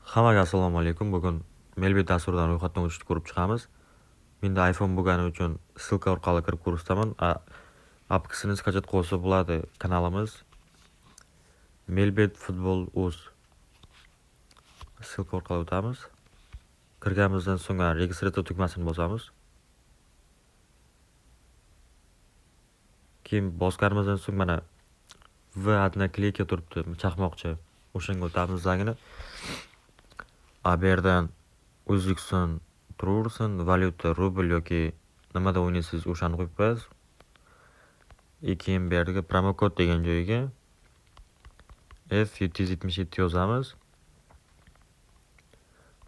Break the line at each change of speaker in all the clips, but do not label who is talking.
Hammaga assalomu alaykum. Bugun Melbet dasturdan ro'yxatdan o'tishni ko'rib chiqamiz. Menda iPhone bo'lgani uchun ssilka orqali kirib ko'rsataman. Apkasini skачать qilsa bo'ladi kanalimiz Melbet Futbol Uz. Ssilka orqali o'tamiz. Kirganimizdan so'ng registratsiya tugmasini bosamiz. Keyin bosganimizdan so'ng mana V odnokleyka turibdi, chaqmoqcha. O'shanga o'tamiz zagini. Bu yerdan O'zbekiston turaversin, valyuta rubl yoki nimada o'ynaysiz o'shani qo'yib qo'yasiz. Keyin bu yerga promokod degan joyiga F777 yozamiz.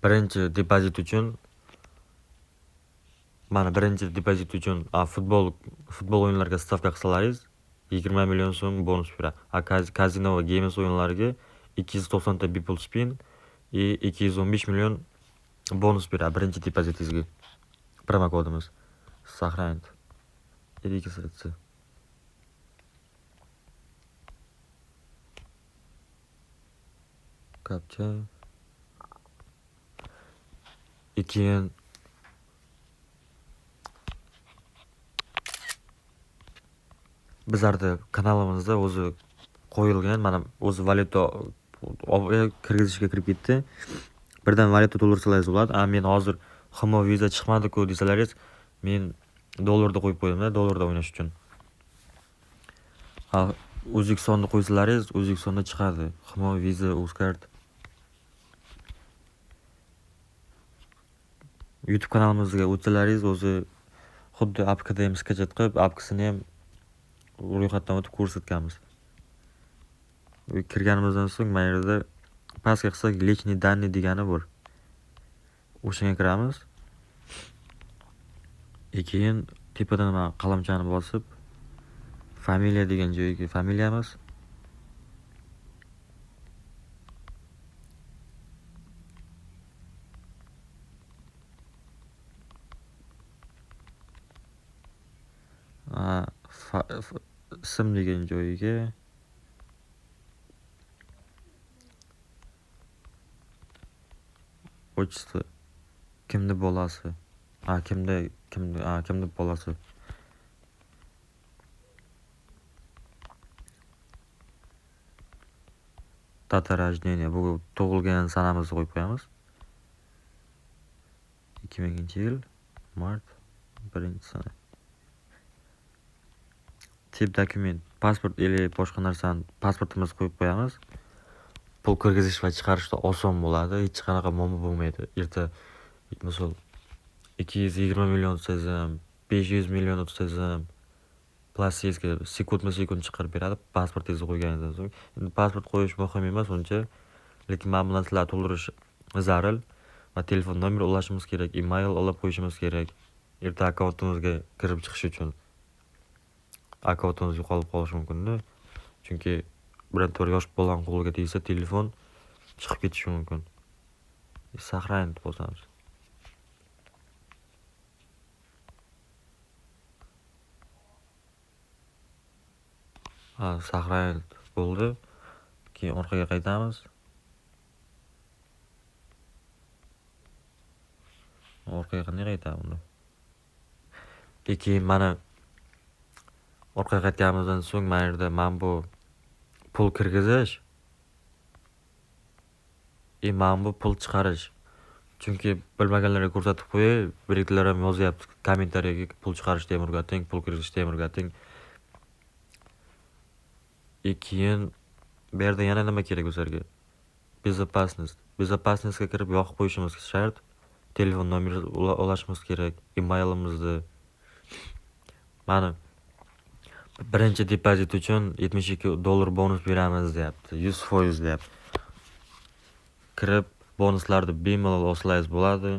Birinchi depozit uchun futbol o'yinlariga stavka qilsalaringiz 20 million so'm bonus beradi. Kazino va games o'yinlariga 290 ta Beeple Spin 215 million bonus beradi birinchi depozitingizga. Promokodimiz сохранить. Registratsiya. Kapcha. Keyin bizlarda kanalimizda o'zi qo'yilgan, mana o'zi valyuta kirgizishga kirib ketdi. Birdan valyuta to'ldirsalaringiz bo'ladi. Men hozir Humo Visa chiqmadi-ku desalaringiz, men dollarda qo'yib qo'ydim-da, dollarda o'ynash uchun. O'zbekistonni qo'ysalaringiz, O'zbekistonda chiqadi. Humo Visa, Uzcard. YouTube kanalimizga o'tsalaringiz, o'zi xuddi apkada ham skачать qilib, apkasini ham ro'yxatdan o'tib ko'rsatganmiz. Kirganimizdan so'ng mana yerda pastga qilsak lechniy данные degani bor. O'shanga kiramiz. Keyin tepadan mana qalamchani bosib familiya degan joyga familiyamiz. Ism degan joyiga отчество, kimni bolasi, kimni bolasi. Data rождения, bu tug'ilgan sanamizni qo'yib qo'yamiz. 2000-yil mart 1-sana. Tip dokument, pasport или boshqa narsani pasportimizni qo'yib qo'yamiz. Pul kirgizish va chiqarishda oson bo'ladi, hech qanaqa muammo bo'lmaydi. Erta misol 220 million tutsangiz ham, 500 million tutsangiz ham plastikga sekund chiqarib beradi pasportingizni qo'yganingizdan so'ng. Endi pasport qo'yish muhim emas uncha, lekin mana bu narsalarni to'ldirish zarur va telefon nomeri ulashimiz kerak, email olib qo'yishimiz kerak. Erta akkauntimizga kirib chiqish uchun. Akkauntimiz yo'qolib qolishi mumkin-da. Chunki biron yosh bolang qo'liga tegsa telefon chiqib ketishi mumkin. Сохранить bosamiz. Сохранить bo'ldi. Keyin orqaga qaytamiz. Orqaga qanday qaytamiz unda? Keyin mana orqaga qaytganimizdan so'ng mana yerda mana bu pul kirgizish, mana bu pul chiqarish. Chunki bilmaganlarga ko'rsatib qo'yay, biriklar ham yozyapti kommentariyaga pul chiqarishda ham o'rgating, pul kiritishda ham o'rgating. Keyin bu yerda yana nima kerak o'zlarga? Безопасностьga kirib yoqib qo'yishimiz shart. Telefon nomerini ulashimiz kerak, emailimizni. Mana birinchi depozit uchun $72 bonus beramiz deyapti. 100% deyapti. Kirib bonuslarni bemalol olsangiz bo'ladi.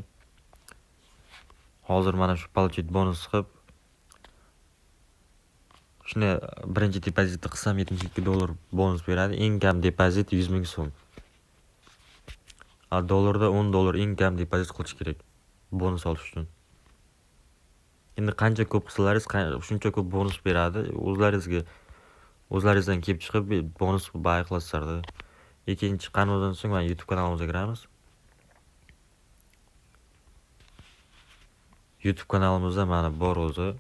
Hozir mana shu получить bonus qilib shuni birinchi depozitni qilsam $72 bonus beradi. Eng kam depozit 100 ming so'm. Dollarda $10 eng kam depozit qilish kerak bonus olish uchun. Endi qancha ko'p qilsalaringiz, shuncha ko'p bonus beradi. O'zlaringizdan kelib chiqib bonus bay qilasizlar. Ikkinchi chiqqanimizdan so'ng mana YouTube kanalimizga kiramiz. YouTube kanalimizda mana bor o'zi.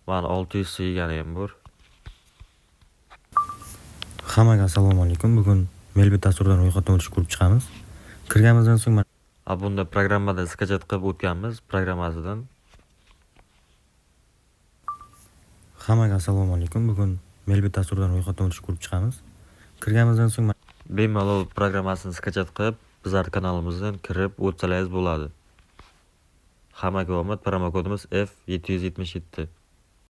Mana 600 yegani ham bor.
Hammaga assalomu alaykum. Bugun Melbet dasturdan ro'yxatdan o'tish ko'rib chiqamiz. Kirganimizdan so'ng
Bunda programmada skachat qilib o'tganmiz, programmasidan.
Hammaga assalomu alaykum. Bugun Melbet dasturdan ro'yxatdan o'tish ko'rib chiqamiz. Kirganimizdan so'ng
bemalol programmasini skachat qilib, bizlar kanalimizdan kirib o'tsangiz bo'ladi. Hammaga omad, promo kodimiz F777.